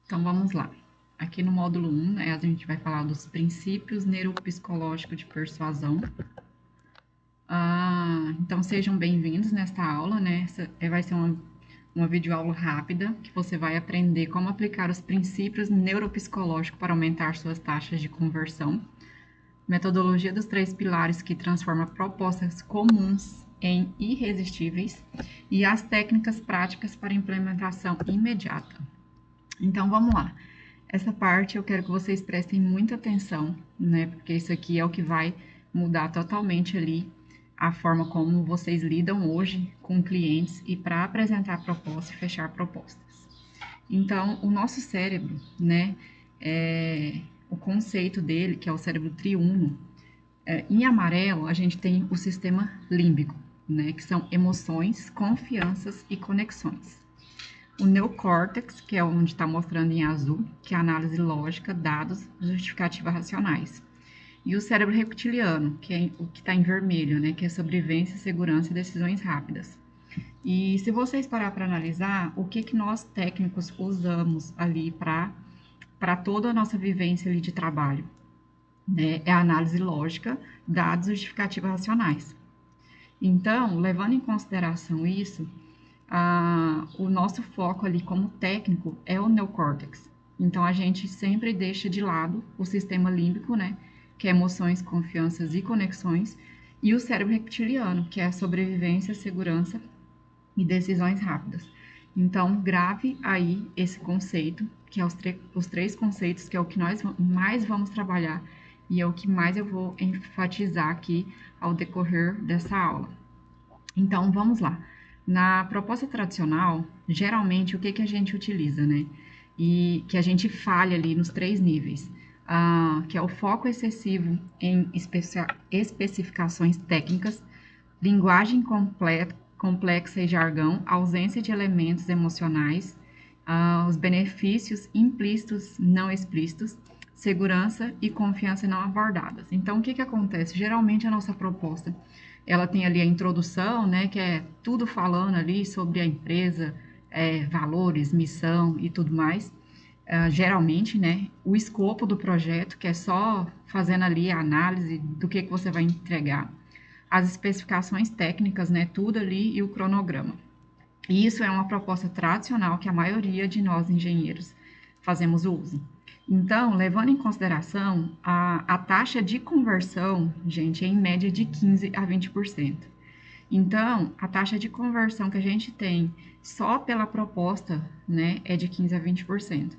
Então, vamos lá. Aqui no módulo 1, né, a gente vai falar dos princípios neuropsicológicos de persuasão. Então, sejam bem-vindos nesta aula, né? Essa vai ser uma videoaula rápida, que você vai aprender como aplicar os princípios neuropsicológicos para aumentar suas taxas de conversão, metodologia dos 3 pilares que transforma propostas comuns em irresistíveis e as técnicas práticas para implementação imediata. Então, vamos lá. Essa parte eu quero que vocês prestem muita atenção, né? Porque isso aqui é o que vai mudar totalmente ali a forma como vocês lidam hoje com clientes e para apresentar propostas e fechar propostas. Então, o nosso cérebro, né? O conceito dele, que é o cérebro triuno, em amarelo a gente tem o sistema límbico, né? Que são emoções, confianças e conexões. O neocórtex, que é onde está mostrando em azul, que é a análise lógica, dados, justificativas racionais. E o cérebro reptiliano, que é o que está em vermelho, né, que é sobrevivência, segurança e decisões rápidas. E se vocês parar para analisar, o que nós técnicos usamos ali para toda a nossa vivência ali de trabalho, né, é a análise lógica, dados, justificativas racionais. Então, levando em consideração isso, o nosso foco ali como técnico é o neocórtex. Então, a gente sempre deixa de lado o sistema límbico, né? Que é emoções, confianças e conexões, e o cérebro reptiliano, que é sobrevivência, segurança e decisões rápidas. Então, grave aí esse conceito, que é os 3 conceitos, que é o que nós mais vamos trabalhar e é o que mais eu vou enfatizar aqui ao decorrer dessa aula. Então, vamos lá. Na proposta tradicional, geralmente, o que a gente utiliza, né? E que a gente falha ali nos 3 níveis, que é o foco excessivo em especificações técnicas, linguagem complexa e jargão, ausência de elementos emocionais, os benefícios implícitos não explícitos, segurança e confiança não abordadas. Então, o que acontece? Geralmente, a nossa proposta ela tem ali a introdução, né, que é tudo falando ali sobre a empresa, valores, missão e tudo mais. Geralmente, né, o escopo do projeto, que é só fazendo ali a análise do que você vai entregar. As especificações técnicas, né, tudo ali e o cronograma. E isso é uma proposta tradicional que a maioria de nós engenheiros fazemos uso. Então, levando em consideração, a taxa de conversão, gente, é em média de 15 a 20%. Então, a taxa de conversão que a gente tem só pela proposta, né, é de 15 a 20%.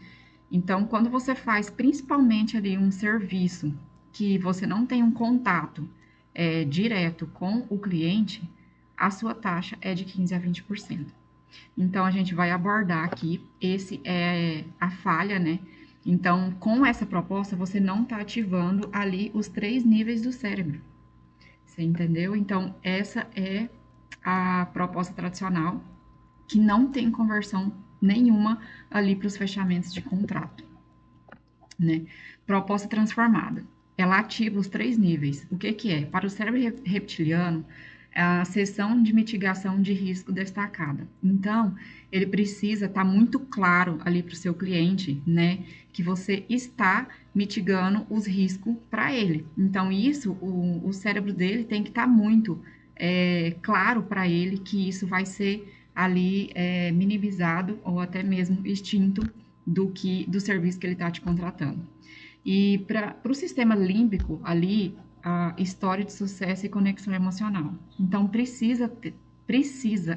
Então, quando você faz principalmente ali um serviço que você não tem um contato direto com o cliente, a sua taxa é de 15 a 20%. Então, a gente vai abordar aqui, esse é a falha, né? Então, com essa proposta, você não está ativando ali os 3 níveis do cérebro. Você entendeu? Então, essa é a proposta tradicional, que não tem conversão nenhuma ali para os fechamentos de contrato, né? Proposta transformada. Ela ativa os 3 níveis. O que é? Para o cérebro reptiliano, a seção de mitigação de risco destacada. Então, ele precisa estar muito claro ali para o seu cliente, né, que você está mitigando os riscos para ele. Então, isso, o cérebro dele tem que estar muito claro para ele que isso vai ser ali minimizado ou até mesmo extinto do serviço que ele está te contratando. E para o sistema límbico ali, a história de sucesso e conexão emocional. Então,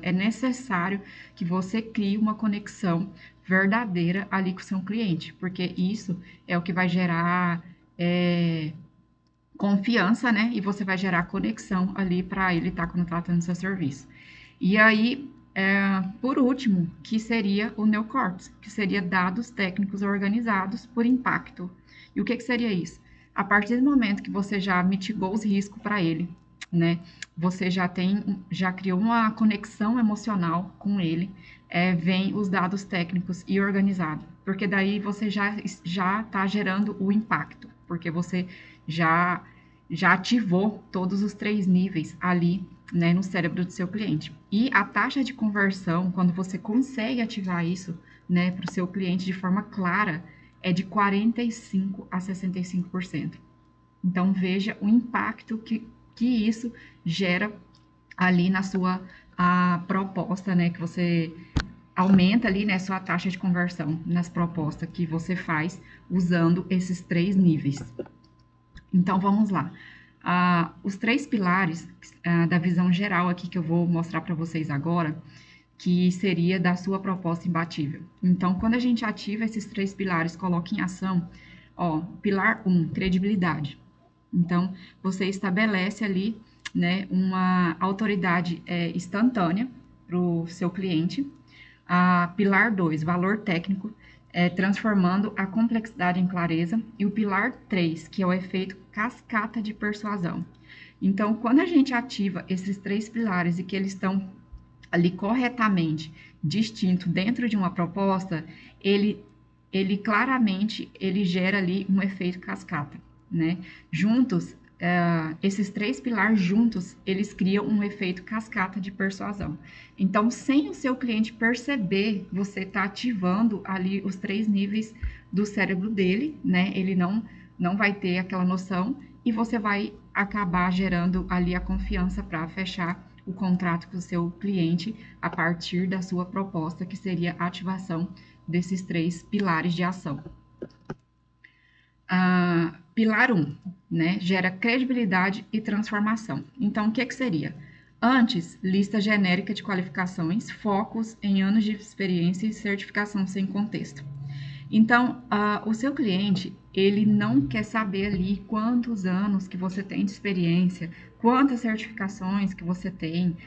é necessário que você crie uma conexão verdadeira ali com o seu cliente, porque isso é o que vai gerar confiança, né? E você vai gerar conexão ali para ele estar contratando seu serviço. E aí, por último, que seria o neocórtex, que seria dados técnicos organizados por impacto. E o que seria isso? A partir do momento que você já mitigou os riscos para ele, né? Você já criou uma conexão emocional com ele, vem os dados técnicos e organizado, porque daí você já está gerando o impacto, porque você já ativou todos os 3 níveis ali, né, no cérebro do seu cliente. E a taxa de conversão, quando você consegue ativar isso, né, para o seu cliente de forma clara, é de 45 a 65%. Então, veja o impacto que isso gera ali na sua proposta, né, que você aumenta ali, né, sua taxa de conversão nas propostas que você faz usando esses 3 níveis. Então, vamos lá. Os 3 pilares da visão geral aqui que eu vou mostrar para vocês agora, que seria da sua proposta imbatível. Então, quando a gente ativa esses 3 pilares, coloca em ação, ó, pilar 1, credibilidade. Então, você estabelece ali, né, uma autoridade instantânea para o seu cliente. Pilar 2, valor técnico, transformando a complexidade em clareza. E o pilar 3, que é o efeito cascata de persuasão. Então, quando a gente ativa esses 3 pilares e que eles estão ali corretamente distinto dentro de uma proposta, ele claramente ele gera ali um efeito cascata, né? Juntos, esses 3 pilares juntos, eles criam um efeito cascata de persuasão. Então, sem o seu cliente perceber, você está ativando ali os 3 níveis do cérebro dele, né? Ele não vai ter aquela noção e você vai acabar gerando ali a confiança para fechar o contrato com o seu cliente a partir da sua proposta, que seria a ativação desses 3 pilares de ação. Pilar 1, né, gera credibilidade e transformação. Então, o que seria? Antes, lista genérica de qualificações, focos em anos de experiência e certificação sem contexto. Então, o seu cliente, ele não quer saber ali quantos anos que você tem de experiência, quantas certificações que você tem,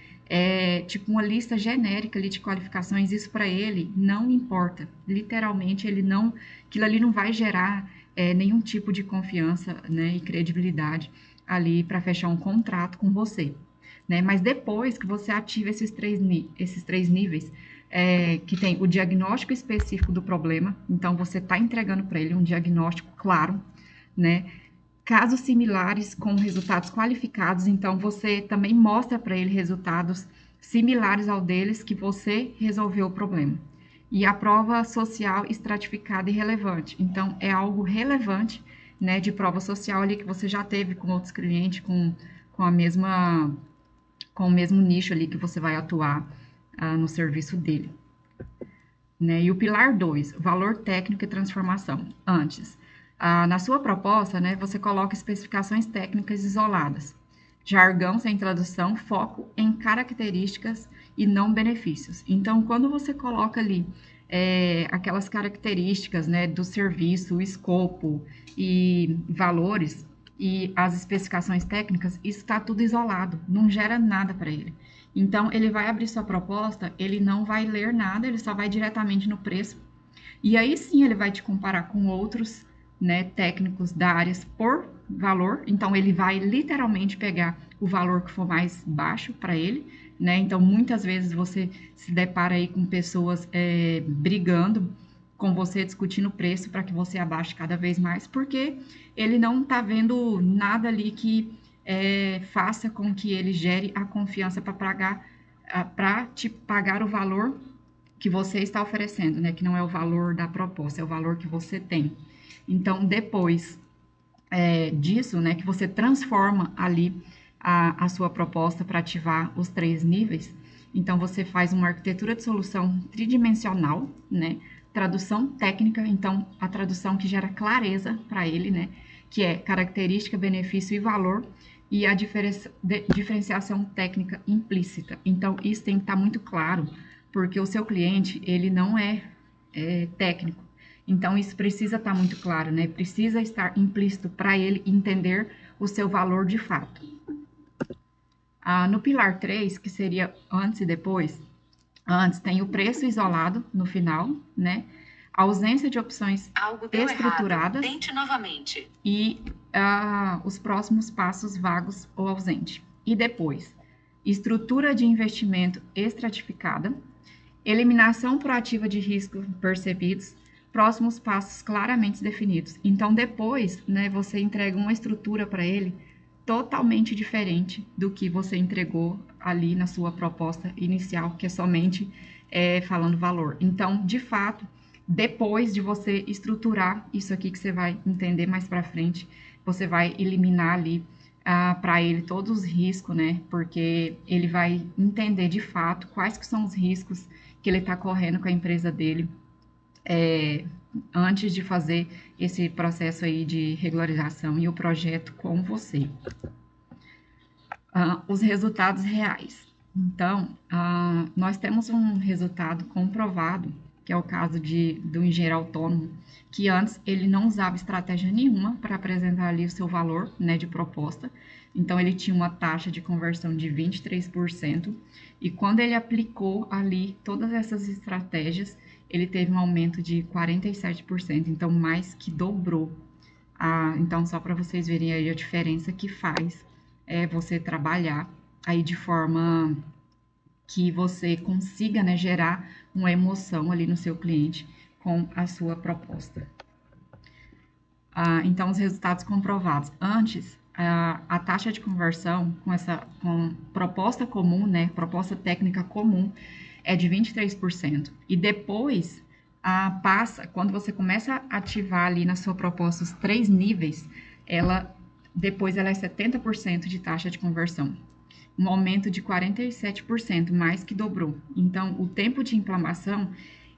tipo uma lista genérica ali de qualificações, isso para ele não importa. Literalmente, aquilo ali não vai gerar nenhum tipo de confiança, né, e credibilidade ali para fechar um contrato com você, né? Mas depois que você ativa esses três níveis, que tem o diagnóstico específico do problema, então você está entregando para ele um diagnóstico claro, né? Casos similares com resultados qualificados, então você também mostra para ele resultados similares ao deles que você resolveu o problema. E a prova social estratificada e relevante, então é algo relevante, né, de prova social ali que você já teve com outros clientes com o mesmo nicho ali que você vai atuar no serviço dele. Né? E o pilar 2, valor técnico e transformação. Antes, na sua proposta, né, você coloca especificações técnicas isoladas, jargão sem tradução, foco em características e não benefícios. Então, quando você coloca ali aquelas características, né, do serviço, o escopo e valores e as especificações técnicas, isso está tudo isolado, não gera nada para ele. Então, ele vai abrir sua proposta, ele não vai ler nada, ele só vai diretamente no preço. E aí sim ele vai te comparar com outros, né, técnicos da área por valor. Então, ele vai literalmente pegar o valor que for mais baixo para ele, né? Então, muitas vezes você se depara aí com pessoas brigando com você, discutindo o preço para que você abaixe cada vez mais, porque ele não está vendo nada ali que faça com que ele gere a confiança para te pagar o valor que você está oferecendo, né? Que não é o valor da proposta, é o valor que você tem. Então, depois disso, né, que você transforma ali a sua proposta para ativar os 3 níveis, então você faz uma arquitetura de solução tridimensional, né? Tradução técnica, então a tradução que gera clareza para ele, né? Que é característica, benefício e valor, e a diferenciação técnica implícita. Então, isso tem que estar muito claro, porque o seu cliente, ele não é técnico. Então, isso precisa estar muito claro, né? Precisa estar implícito para ele entender o seu valor de fato. No pilar 3, que seria antes e depois, antes tem o preço isolado no final, né? A ausência de opções estruturadas. Tente novamente. E os próximos passos vagos ou ausente. E depois, estrutura de investimento estratificada, eliminação proativa de riscos percebidos, próximos passos claramente definidos. Então, depois, né, você entrega uma estrutura para ele totalmente diferente do que você entregou ali na sua proposta inicial, que é somente falando valor. Então, de fato, depois de você estruturar isso aqui que você vai entender mais para frente, você vai eliminar ali para ele todos os riscos, né? Porque ele vai entender de fato quais que são os riscos que ele está correndo com a empresa dele antes de fazer esse processo aí de regularização e o projeto com você. Os resultados reais. Então, nós temos um resultado comprovado, que é o caso do engenheiro autônomo, que antes ele não usava estratégia nenhuma para apresentar ali o seu valor, né, de proposta. Então, ele tinha uma taxa de conversão de 23%, e quando ele aplicou ali todas essas estratégias, ele teve um aumento de 47%, então mais que dobrou. Então, só para vocês verem aí a diferença que faz você trabalhar aí de forma que você consiga, né, gerar uma emoção ali no seu cliente com a sua proposta. Então, os resultados comprovados. Antes, a taxa de conversão com proposta comum, né, proposta técnica comum, é de 23%. E depois, quando você começa a ativar ali na sua proposta os 3 níveis, depois ela é 70% de taxa de conversão. Um aumento de 47%, mais que dobrou. Então, o tempo de implantação,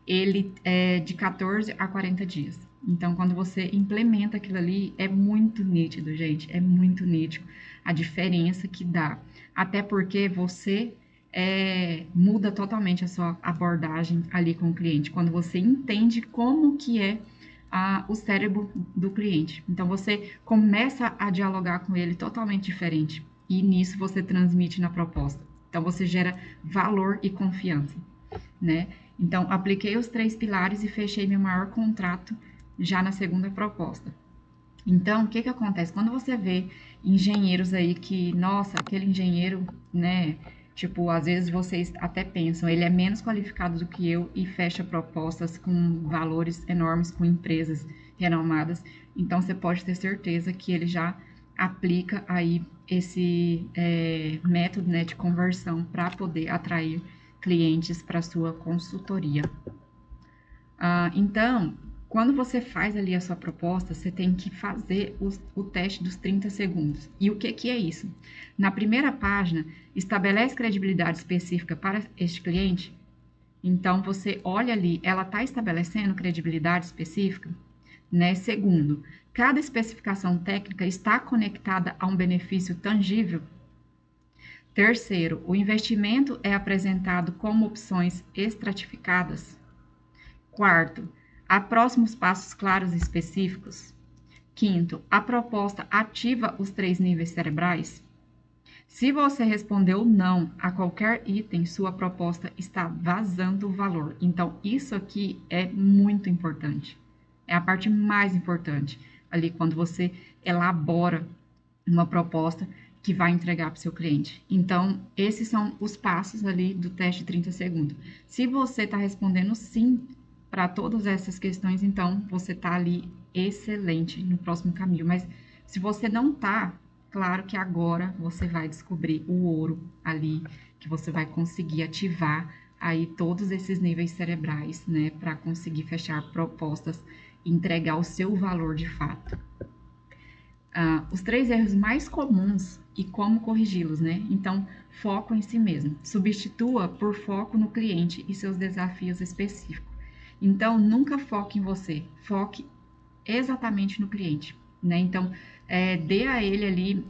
ele é de 14 a 40 dias. Então, quando você implementa aquilo ali, é muito nítido, gente, é muito nítido a diferença que dá. Até porque você muda totalmente a sua abordagem ali com o cliente, quando você entende como que é o cérebro do cliente. Então, você começa a dialogar com ele totalmente diferente. E nisso você transmite na proposta. Então, você gera valor e confiança, né? Então, apliquei os 3 pilares e fechei meu maior contrato já na segunda proposta. Então, o que que acontece? Quando você vê engenheiros aí que, nossa, aquele engenheiro, né? Tipo, às vezes vocês até pensam, ele é menos qualificado do que eu e fecha propostas com valores enormes com empresas renomadas. Então, você pode ter certeza que ele já aplica aí esse método, né, de conversão para poder atrair clientes para sua consultoria. Então, quando você faz ali a sua proposta, você tem que fazer o teste dos 30 segundos. E o que é isso? Na primeira página, estabelece credibilidade específica para este cliente. Então, você olha ali, ela está estabelecendo credibilidade específica? Né? Segundo, cada especificação técnica está conectada a um benefício tangível? Terceiro, o investimento é apresentado como opções estratificadas? Quarto, há próximos passos claros e específicos? Quinto, a proposta ativa os 3 níveis cerebrais? Se você respondeu não a qualquer item, sua proposta está vazando o valor. Então, isso aqui é muito importante. É a parte mais importante ali quando você elabora uma proposta que vai entregar para o seu cliente. Então, esses são os passos ali do teste de 30 segundos. Se você está respondendo sim para todas essas questões, então você está ali excelente no próximo caminho. Mas se você não está, claro que agora você vai descobrir o ouro ali, que você vai conseguir ativar aí todos esses níveis cerebrais, né, para conseguir fechar propostas e entregar o seu valor de fato. Os 3 erros mais comuns e como corrigi-los, né? Então, foco em si mesmo. Substitua por foco no cliente e seus desafios específicos. Então, nunca foque em você, foque exatamente no cliente, né? Então, dê a ele ali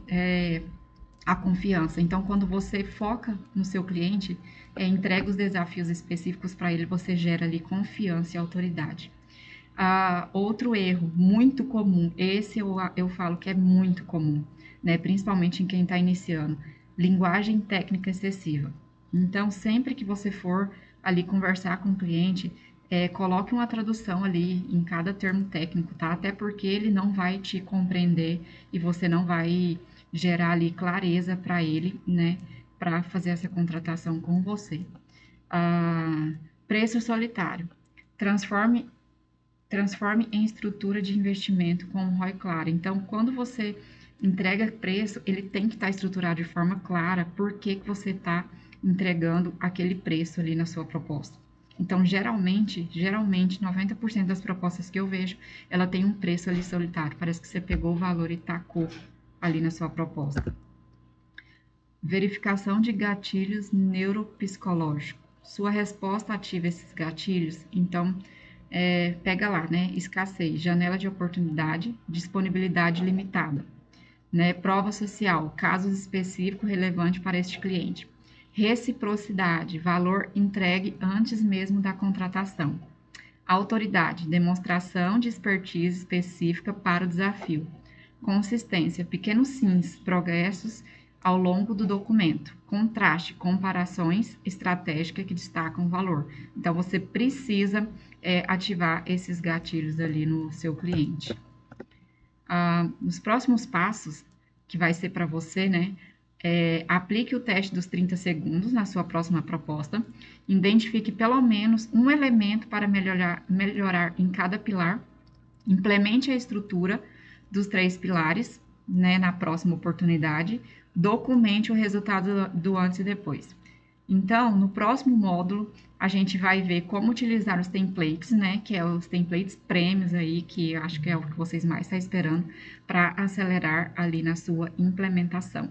a confiança. Então, quando você foca no seu cliente, entrega os desafios específicos para ele, você gera ali confiança e autoridade. Outro erro muito comum, esse eu falo que é muito comum, né? Principalmente em quem está iniciando, linguagem técnica excessiva. Então, sempre que você for ali conversar com o cliente, coloque uma tradução ali em cada termo técnico, tá? Até porque ele não vai te compreender e você não vai gerar ali clareza para ele, né? Para fazer essa contratação com você. Preço solitário. Transforme em estrutura de investimento com um ROI claro. Então, quando você Entrega preço, ele tem que estar estruturado de forma clara por que você está entregando aquele preço ali na sua proposta. Então, geralmente, 90% das propostas que eu vejo, ela tem um preço ali solitário. Parece que você pegou o valor e tacou ali na sua proposta. Verificação de gatilhos neuropsicológicos. Sua resposta ativa esses gatilhos, então, pega lá, né? Escassez, janela de oportunidade, disponibilidade limitada, né? Prova social, casos específicos relevantes para este cliente. Reciprocidade, valor entregue antes mesmo da contratação. Autoridade, demonstração de expertise específica para o desafio. Consistência, pequenos sims, progressos ao longo do documento. Contraste, comparações estratégicas que destacam o valor. Então, você precisa ativar esses gatilhos ali no seu cliente. Nos próximos passos, que vai ser para você, né? Aplique o teste dos 30 segundos na sua próxima proposta. Identifique pelo menos um elemento para melhorar em cada pilar. Implemente a estrutura dos 3 pilares, né, na próxima oportunidade. Documente o resultado do antes e depois. Então, no próximo módulo, a gente vai ver como utilizar os templates, né? Que é os templates prêmios aí, que eu acho que é o que vocês mais estão esperando, para acelerar ali na sua implementação.